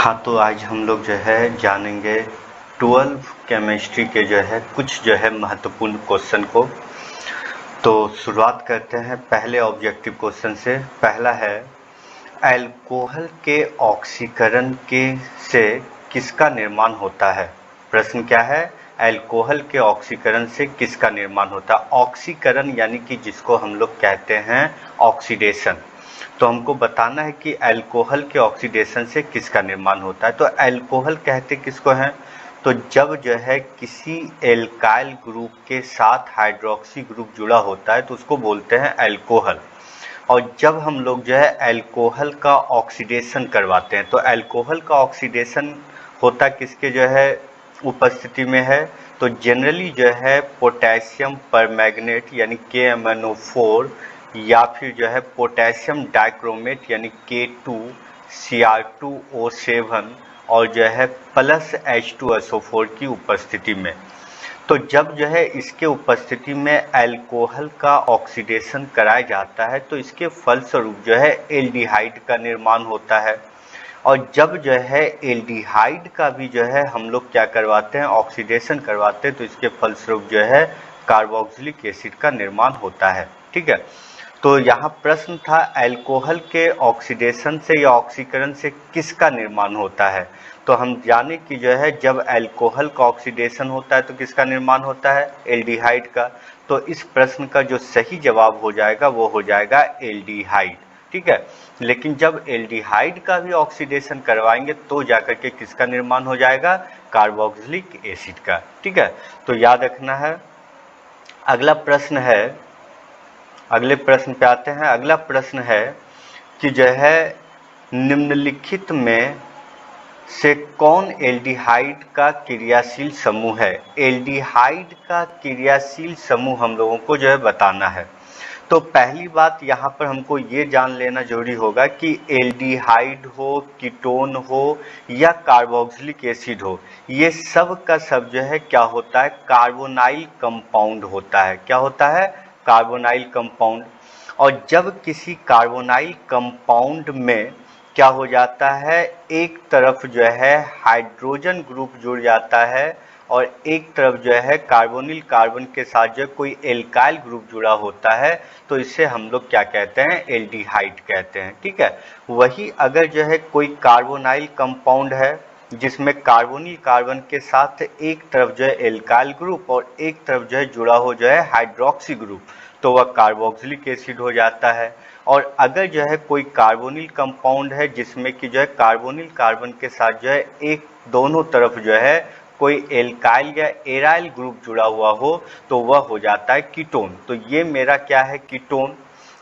हाँ, तो आज हम लोग जो है जानेंगे 12 केमिस्ट्री के जो है कुछ जो है महत्वपूर्ण क्वेश्चन को। तो शुरुआत करते हैं पहले ऑब्जेक्टिव क्वेश्चन से। पहला है अल्कोहल के ऑक्सीकरण के से किसका निर्माण होता है। प्रश्न क्या है, अल्कोहल के ऑक्सीकरण से किसका निर्माण होता है। ऑक्सीकरण यानी कि जिसको हम लोग कहते हैं ऑक्सीडेशन। तो हमको बताना है कि अल्कोहल के ऑक्सीडेशन से किसका निर्माण होता है। तो अल्कोहल कहते किसको हैं, तो जब जो है किसी एल्काइल ग्रुप के साथ हाइड्रोक्सी ग्रुप जुड़ा होता है तो उसको बोलते हैं अल्कोहल। और जब हम लोग जो है अल्कोहल का ऑक्सीडेशन करवाते हैं तो अल्कोहल का ऑक्सीडेशन होता किसके जो है उपस्थिति में है, तो जनरली जो है पोटेशियम परमैंगनेट यानी KMnO4 या फिर जो है पोटेशियम डाइक्रोमेट यानी K2 Cr2O7 और जो है प्लस H2SO4 की उपस्थिति में। तो जब जो है इसके उपस्थिति में अल्कोहल का ऑक्सीडेशन कराया जाता है तो इसके फलस्वरूप जो है एल्डिहाइड का निर्माण होता है। और जब जो है एल्डिहाइड का भी जो है हम लोग क्या करवाते हैं, ऑक्सीडेशन करवाते हैं, तो इसके फलस्वरूप जो है कार्बोक्सिलिक एसिड का निर्माण होता है। ठीक है, तो यहाँ प्रश्न था अल्कोहल के ऑक्सीडेशन से या ऑक्सीकरण से किसका निर्माण होता है। तो हम जाने कि जो है जब अल्कोहल का ऑक्सीडेशन होता है तो किसका निर्माण होता है, एल्डिहाइड का। तो इस प्रश्न का जो सही जवाब हो जाएगा वो हो जाएगा एल्डिहाइड। ठीक है, लेकिन जब एल्डिहाइड का भी ऑक्सीडेशन करवाएंगे तो जाकर के किसका निर्माण हो जाएगा, कार्बोक्सिलिक एसिड का। ठीक है, तो याद रखना है। अगला प्रश्न है, अगले प्रश्न पे आते हैं। अगला प्रश्न है कि जो है निम्नलिखित में से कौन एल्डिहाइड का क्रियाशील समूह है। एल्डिहाइड का क्रियाशील समूह हम लोगों को जो है बताना है। तो पहली बात यहाँ पर हमको ये जान लेना जरूरी होगा कि एल्डिहाइड हो, कीटोन हो या कार्बोक्सिलिक एसिड हो, ये सब का सब जो है क्या होता है, कार्बोनाइल कंपाउंड होता है। क्या होता है, कार्बोनाइल कंपाउंड। और जब किसी कार्बोनाइल कंपाउंड में क्या हो जाता है, एक तरफ जो है हाइड्रोजन ग्रुप जुड़ जाता है और एक तरफ जो है कार्बोनिल कार्बन के साथ जो कोई एल्काइल ग्रुप जुड़ा होता है तो इसे हम लोग क्या कहते हैं, एल्डिहाइड कहते हैं। ठीक है, वही अगर जो है कोई कार्बोनाइल कंपाउंड है जिसमें कार्बोनिल कार्बन के साथ एक तरफ जो है एल्काइल ग्रुप और एक तरफ जो है जुड़ा हो जो है हाइड्रोक्सी ग्रुप, तो वह कार्बोक्सिलिक एसिड हो जाता है। और अगर जो है कोई कार्बोनिल कंपाउंड है जिसमें कि जो है कार्बोनिल कार्बन के साथ जो है एक दोनों तरफ जो है कोई एल्काइल या एराइल ग्रुप जुड़ा हुआ हो तो वह हो जाता है कीटोन। तो ये मेरा क्या है, कीटोन।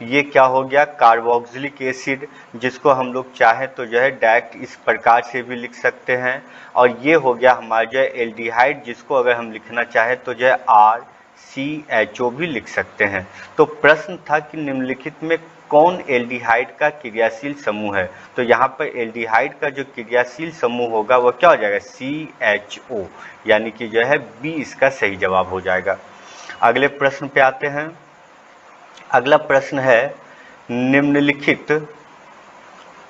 ये क्या हो गया, कार्बोक्सिलिक एसिड, जिसको हम लोग चाहें तो जो है डायरेक्ट इस प्रकार से भी लिख सकते हैं। और ये हो गया हमारा जो है एल्डिहाइड, जिसको अगर हम लिखना चाहें तो जो है RCHO भी लिख सकते हैं। तो प्रश्न था कि निम्नलिखित में कौन एल्डिहाइड का क्रियाशील समूह है। तो यहाँ पर एल्डिहाइड का जो क्रियाशील समूह होगा वह क्या हो जाएगा, CHO, यानी कि जो है B इसका सही जवाब हो जाएगा। अगले प्रश्न पे आते हैं। अगला प्रश्न है निम्नलिखित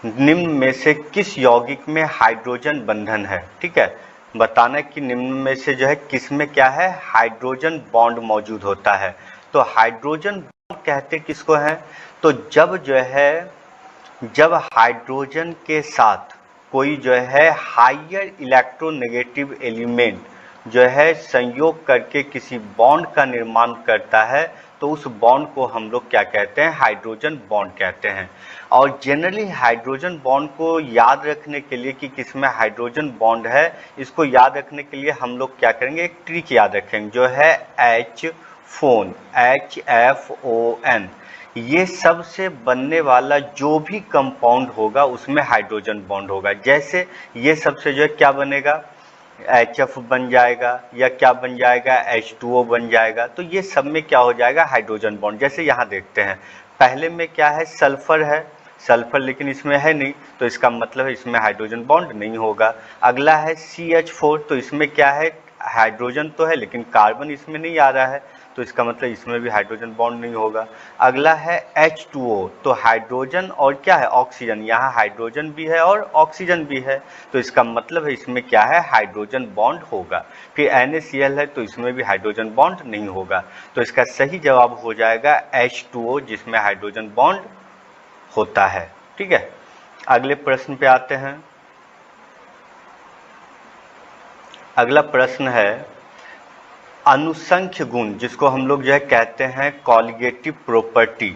निम्न में से किस यौगिक में हाइड्रोजन बंधन है। ठीक है, बताना कि निम्न में से जो है किसमें क्या है, हाइड्रोजन बॉन्ड मौजूद होता है। तो हाइड्रोजन बॉन्ड कहते किसको है, तो जब हाइड्रोजन के साथ कोई जो है हायर इलेक्ट्रोनेगेटिव एलिमेंट जो है संयोग करके किसी बॉन्ड का निर्माण करता है तो उस बॉन्ड को हम लोग क्या कहते हैं, हाइड्रोजन बॉन्ड कहते हैं। और जनरली हाइड्रोजन बॉन्ड को याद रखने के लिए कि किसमें हाइड्रोजन बॉन्ड है, इसको याद रखने के लिए हम लोग क्या करेंगे, एक ट्रिक याद रखेंगे जो है HFON, HFON। ये सबसे बनने वाला जो भी कंपाउंड होगा उसमें हाइड्रोजन बॉन्ड होगा। जैसे ये सबसे जो है क्या बनेगा, HF बन जाएगा या क्या बन जाएगा, H2O बन जाएगा। तो ये सब में क्या हो जाएगा, हाइड्रोजन बॉन्ड। जैसे यहाँ देखते हैं पहले में क्या है, सल्फर है, सल्फर लेकिन इसमें है नहीं तो इसका मतलब है इसमें हाइड्रोजन बॉन्ड नहीं होगा। अगला है CH4, तो इसमें क्या है, हाइड्रोजन तो है लेकिन कार्बन इसमें नहीं आ रहा है तो इसका मतलब इसमें भी हाइड्रोजन बॉन्ड नहीं होगा। अगला है H2O, तो हाइड्रोजन और क्या है, ऑक्सीजन, यहाँ हाइड्रोजन भी है और ऑक्सीजन भी है, तो इसका मतलब है इसमें क्या है, हाइड्रोजन बॉन्ड होगा। फिर NaCl है तो इसमें भी हाइड्रोजन बॉन्ड नहीं होगा, तो इसका सही जवाब हो जाएगा H2O, जिसमें हाइड्रोजन बॉन्ड होता है। ठीक है, अगले प्रश्न पे आते हैं। अगला प्रश्न है अनुसंख्य गुण, जिसको हम लोग जो है कहते हैं कॉलिगेटिव प्रॉपर्टी।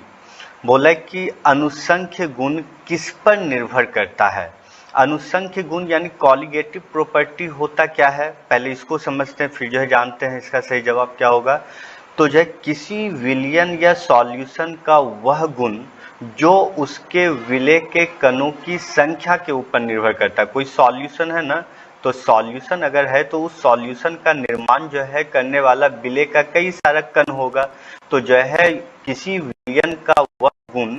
बोला कि अनुसंख्य गुण किस पर निर्भर करता है। अनुसंख्य गुण यानी कॉलिगेटिव प्रॉपर्टी होता क्या है, पहले इसको समझते हैं फिर जो है जानते हैं इसका सही जवाब क्या होगा। तो जो है किसी विलयन या सॉल्यूशन का वह गुण जो उसके विलय के कणों की संख्या के ऊपर निर्भर करता है। कोई सॉल्यूशन है ना, तो सॉल्यूशन अगर है तो उस सॉल्यूशन का निर्माण जो है करने वाला विलय का कई सारा कण होगा, तो जो है किसी विलयन का वह गुण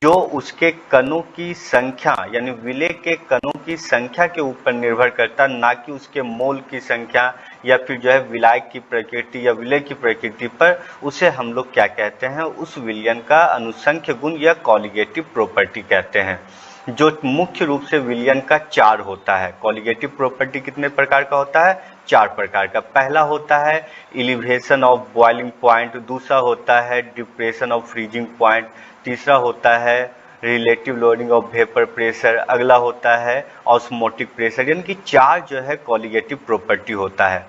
जो उसके कणों की संख्या यानी विलय के कणों की संख्या के ऊपर निर्भर करता, ना कि उसके मोल की संख्या या फिर जो है विलाय की प्रकृति या विलय की प्रकृति पर, उसे हम लोग क्या कहते हैं, उस विलयन का अनुसंख्य गुण या कॉलिगेटिव प्रॉपर्टी कहते हैं, जो मुख्य रूप से विलयन का 4 होता है। कॉलिगेटिव प्रॉपर्टी कितने प्रकार का होता है, 4 प्रकार का। पहला होता है एलिवेशन ऑफ बॉइलिंग पॉइंट, दूसरा होता है डिप्रेशन ऑफ फ्रीजिंग पॉइंट, तीसरा होता है relative loading of vapour pressure, अगला होता है ऑस्मोटिक प्रेशर। यानी कि 4 जो है कॉलिगेटिव प्रॉपर्टी होता है,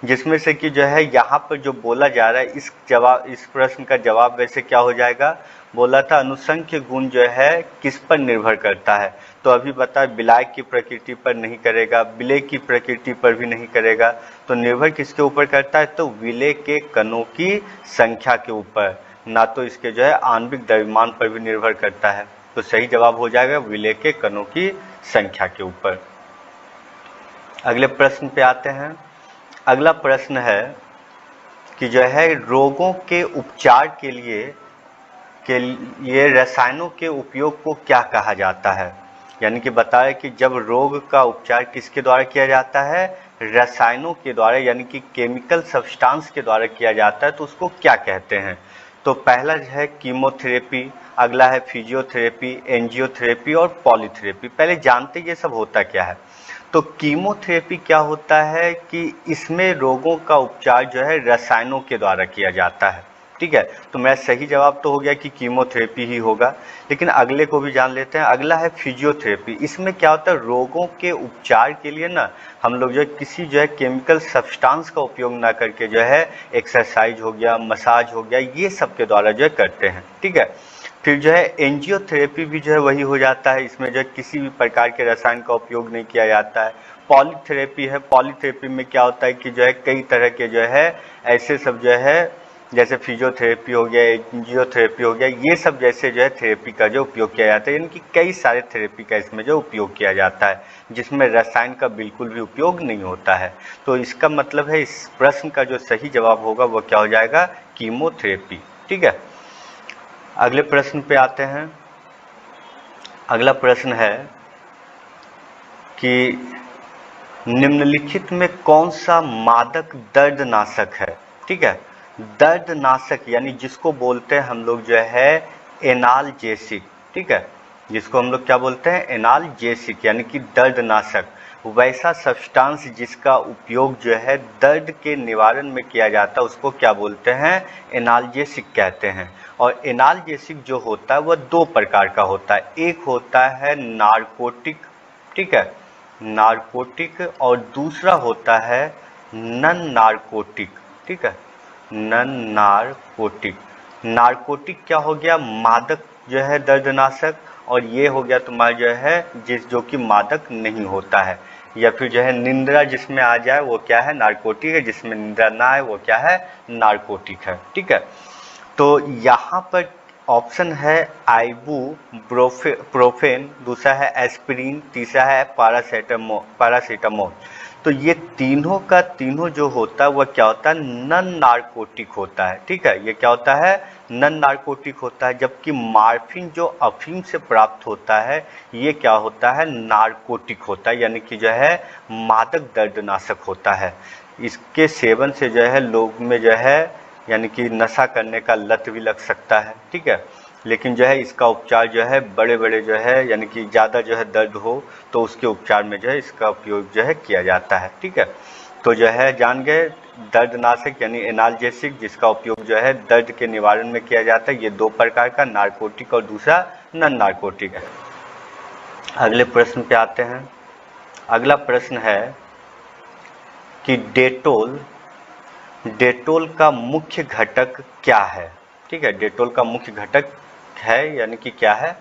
जिसमें से कि जो है यहाँ पर जो बोला जा रहा है इस प्रश्न का जवाब वैसे क्या हो जाएगा, बोला था अनुसंख्य गुण जो है किस पर निर्भर करता है, तो अभी बता विलाय की प्रकृति पर नहीं करेगा, विलय की प्रकृति पर भी नहीं करेगा, तो निर्भर किसके ऊपर करता है, तो विलय के कणों की संख्या के ऊपर, ना तो इसके जो है आणविक द्रव्यमान पर भी निर्भर करता है। तो सही जवाब हो जाएगा विलय के कणों की संख्या के ऊपर। अगले प्रश्न पे आते हैं। अगला प्रश्न है कि जो है रोगों के उपचार के लिए रसायनों के उपयोग को क्या कहा जाता है। यानी कि बताया कि जब रोग का उपचार किसके द्वारा किया जाता है, रसायनों के द्वारा, यानी कि केमिकल सब्सटेंस के द्वारा किया जाता है, तो उसको क्या कहते हैं। तो पहला है कीमोथेरेपी, अगला है फिजियोथेरेपी, एंजियोथेरेपी और पॉलीथेरेपी। पहले जानते ये सब होता क्या है। तो कीमोथेरेपी क्या होता है कि इसमें रोगों का उपचार जो है रसायनों के द्वारा किया जाता है। ठीक है, तो मेरा सही जवाब तो हो गया कि कीमोथेरेपी ही होगा, लेकिन अगले को भी जान लेते हैं। अगला है फिजियोथेरेपी। इसमें क्या होता है, रोगों के उपचार के लिए ना हम लोग जो है किसी जो है केमिकल सब्सटेंस का उपयोग ना करके जो है एक्सरसाइज हो गया, मसाज हो गया, ये सब के द्वारा जो है करते हैं। ठीक है, फिर जो है एंजियोथेरेपी भी जो है वही हो जाता है, इसमें जो है किसी भी प्रकार के रसायन का उपयोग नहीं किया जाता है। पॉलीथेरेपी है, पॉलीथेरेपी में क्या होता है कि जो है कई तरह के जो है ऐसे सब जो है जैसे फिजियोथेरेपी हो गया, एंजियोथेरेपी हो गया, ये सब जैसे जो है थेरेपी का जो उपयोग किया जाता है, यानी कि कई सारे थेरेपी का इसमें जो उपयोग किया जाता है, जिसमें रसायन का बिल्कुल भी उपयोग नहीं होता है। तो इसका मतलब है इस प्रश्न का जो सही जवाब होगा वो क्या हो जाएगा, कीमोथेरेपी। ठीक है, अगले प्रश्न पे आते हैं। अगला प्रश्न है कि निम्नलिखित में कौन सा मादक दर्दनाशक है। ठीक है, दर्दनाशक यानी जिसको बोलते हैं हम लोग जो है एनाल्जेसिक। ठीक है, जिसको हम लोग क्या बोलते हैं, एनाल्जेसिक यानी कि दर्दनाशक, वैसा सब्सटेंस जिसका उपयोग जो है दर्द के निवारण में किया जाता है उसको क्या बोलते हैं, एनाल्जेसिक कहते हैं। और एनाल्जेसिक जो होता है वह 2 प्रकार का होता है, एक होता है नारकोटिक, ठीक है, नारकोटिक, और दूसरा होता है नन नारकोटिक। ठीक है, नन नारकोटिक। नारकोटिक क्या हो गया, मादक जो है दर्दनाशक, और ये हो गया तुम्हारा जो है जो कि मादक नहीं होता है, या फिर जो है निंद्रा जिसमें आ जाए वो क्या है, नारकोटिक है, जिसमें निंद्रा ना आए वो क्या है, नारकोटिक है। ठीक है, तो यहाँ पर ऑप्शन है आइबुप्रोफेन, दूसरा है एस्पिरिन, तीसरा है पैरासीटामोल। तो ये तीनों का तीनों जो होता है वह क्या होता है, नन नारकोटिक होता है। ठीक है, ये क्या होता है, नन नारकोटिक होता है, जबकि मार्फिन जो अफीम से प्राप्त होता है ये क्या होता है, नारकोटिक होता है, यानी कि जो है मादक दर्दनाशक होता है। इसके सेवन से जो है लोग में जो है यानी कि नशा करने का लत भी लग सकता है, ठीक है। लेकिन जो है इसका उपचार जो है बड़े बड़े जो है यानी कि ज़्यादा जो है दर्द हो तो उसके उपचार में जो है इसका उपयोग जो है किया जाता है, ठीक है। तो जो है जान गए दर्दनाशक यानी एनाल्जेसिक, जिसका उपयोग जो है दर्द के निवारण में किया जाता है। ये दो प्रकार का, नारकोटिक और दूसरा नॉन नारकोटिक है। अगले प्रश्न पे आते हैं। अगला प्रश्न है कि डेटोल का मुख्य घटक क्या है, ठीक है। डेटोल का मुख्य घटक है यानी कि क्या है,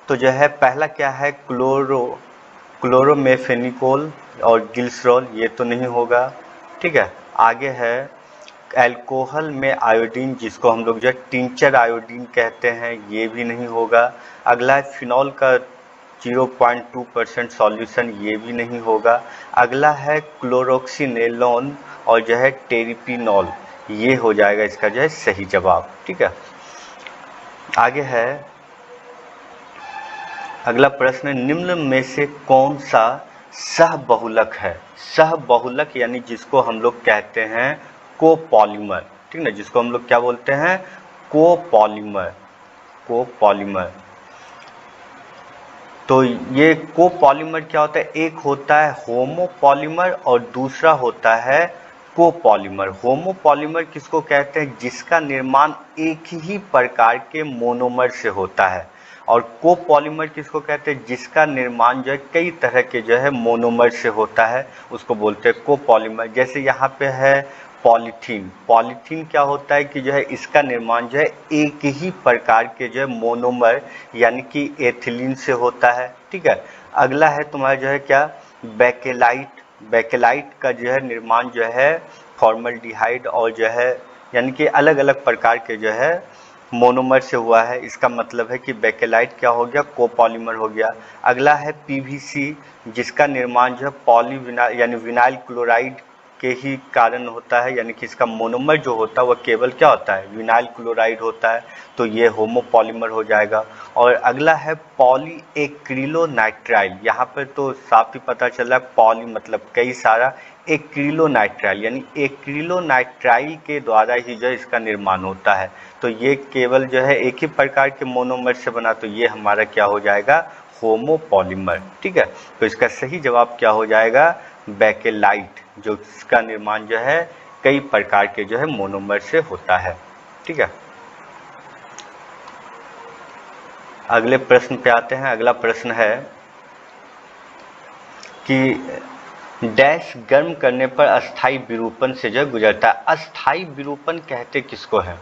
तो जो है पहला क्या है, क्लोरोमेफेनिकोल और ग्लिसरॉल, ये तो नहीं होगा, ठीक है। आगे है अल्कोहल में आयोडीन, जिसको हम लोग जो है टिंचर आयोडीन कहते हैं, ये भी नहीं होगा। अगला है फिनॉल का 0.2% सॉल्यूशन, ये भी नहीं होगा। अगला है क्लोरोक्सिनेलोन और जो है टेरिपिनॉल, ये हो जाएगा इसका जो है सही जवाब, ठीक है। आगे है अगला प्रश्न, निम्न में से कौन सा सहबहुलक है। सहबहुलक यानी जिसको हम लोग कहते हैं कोपॉलीमर, ठीक ना, जिसको हम लोग क्या बोलते हैं, कोपॉलीमर। तो ये कोपॉलीमर क्या होता है, एक होता है होमोपॉलीमर और दूसरा होता है कोपॉलीमर। होमोपॉलीमर किसको कहते हैं, जिसका निर्माण एक ही प्रकार के मोनोमर से होता है। और कोपॉलीमर किसको कहते हैं, जिसका निर्माण जो है कई तरह के जो है मोनोमर से होता है, उसको बोलते हैं कोपॉलीमर। जैसे यहाँ पे है पॉलीथीन क्या होता है कि जो है इसका निर्माण जो है एक ही प्रकार के जो है मोनोमर यानी कि एथिलीन से होता है, ठीक है। अगला है तुम्हारा जो है क्या, बेकेलाइट का जो है निर्माण जो है फॉर्मल्डिहाइड और जो है यानी कि अलग अलग प्रकार के जो है मोनोमर से हुआ है। इसका मतलब है कि बेकेलाइट क्या हो गया, कोपॉलीमर हो गया। अगला है पीवीसी, जिसका निर्माण जो है पॉलीविनाइल यानी विनाइल क्लोराइड के ही कारण होता है, यानी कि इसका मोनोमर जो होता है वह केवल क्या होता है, विनाइल क्लोराइड होता है, तो ये होमोपॉलीमर हो जाएगा। और अगला है पॉलीएक्रिलोनाइट्राइल, यहाँ पर तो साफ ही पता चल रहा है, पॉली मतलब कई सारा, एक्रिलोनाइट्राइल यानी एक्रिलोनाइट्राइल के द्वारा ही जो है इसका निर्माण होता है। तो ये केवल जो है एक ही प्रकार के मोनोमर से बना, तो ये हमारा क्या हो जाएगा, होमोपॉलीमर, ठीक है। तो इसका सही जवाब क्या हो जाएगा, बेकेलाइट, जो इसका निर्माण जो है कई प्रकार के जो है मोनोमर से होता है, ठीक है। अगले प्रश्न पे आते हैं। अगला प्रश्न है कि डैश गर्म करने पर अस्थाई विरूपण से जो गुजरता है। अस्थाई विरूपण कहते किसको है,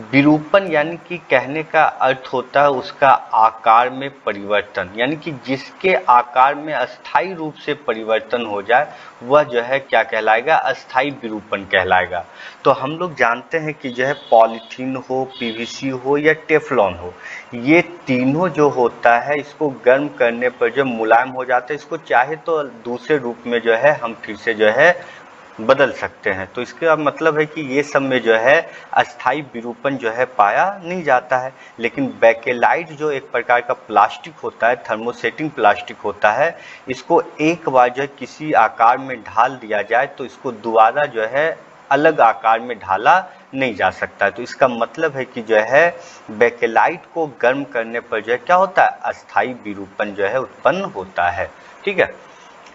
विरूपण यानी कि कहने का अर्थ होता है उसका आकार में परिवर्तन, यानी कि जिसके आकार में अस्थाई रूप से परिवर्तन हो जाए वह जो है क्या कहलाएगा, अस्थाई विरूपण कहलाएगा। तो हम लोग जानते हैं कि जो है पॉलीथीन हो, पीवीसी हो या टेफ्लॉन हो, ये तीनों जो होता है इसको गर्म करने पर जो मुलायम हो जाता है, इसको चाहे तो दूसरे रूप में जो है हम फिर से जो है बदल सकते हैं। तो इसका मतलब है कि ये सब में जो है अस्थाई विरूपण जो है पाया नहीं जाता है। लेकिन बेकेलाइट जो एक प्रकार का प्लास्टिक होता है, थर्मोसेटिंग प्लास्टिक होता है, इसको एक बार जो है किसी आकार में ढाल दिया जाए तो इसको दोबारा जो है अलग आकार में ढाला नहीं जा सकता है। तो इसका मतलब है कि जो है बेकेलाइट को गर्म करने पर जो है क्या होता है, अस्थाई विरूपण जो है उत्पन्न होता है, ठीक है।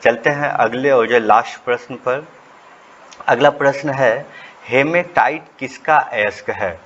चलते हैं अगले और जो लास्ट प्रश्न पर। अगला प्रश्न है, हेमेटाइट किसका अयस्क है,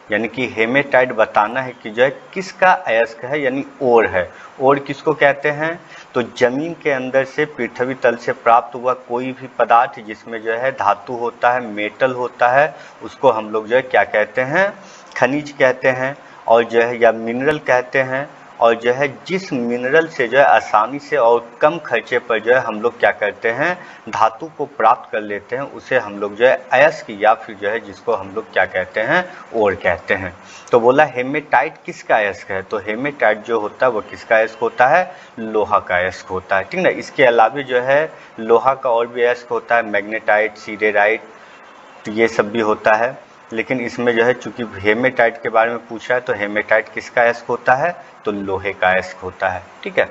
यानी कि हेमेटाइट बताना है कि जो है किसका अयस्क है, यानी ओर है। ओर किसको कहते हैं, तो जमीन के अंदर से पृथ्वी तल से प्राप्त हुआ कोई भी पदार्थ जिसमें जो है धातु होता है, मेटल होता है, उसको हम लोग जो है क्या कहते हैं, खनिज कहते हैं, और जो है या मिनरल कहते हैं। और जो है जिस मिनरल से जो है आसानी से और कम खर्चे पर जो है हम लोग क्या करते हैं, धातु को प्राप्त कर लेते हैं, उसे हम लोग जो है अयस्क या फिर जो है जिसको हम लोग क्या कहते हैं, ओर कहते हैं। तो बोला हेमेटाइट किसका अयस्क है, तो हेमेटाइट जो होता है वो किसका अयस्क होता है, लोहा का अयस्क होता है, ठीक ना। इसके अलावा जो है लोहा का और भी अयस्क होता है, मैग्नेटाइट, सिडेराइट, तो ये सब भी होता है। लेकिन इसमें जो है चूंकि हेमेटाइट के बारे में पूछा है तो हेमेटाइट किसका अयस्क होता है, तो लोहे का अयस्क होता है, ठीक है।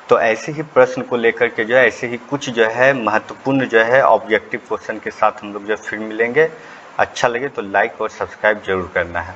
तो ऐसे ही प्रश्न को लेकर के जो है ऐसे ही कुछ जो है महत्वपूर्ण जो है ऑब्जेक्टिव क्वेश्चन के साथ हम लोग जो फिर मिलेंगे। अच्छा लगे तो लाइक और सब्सक्राइब जरूर करना है।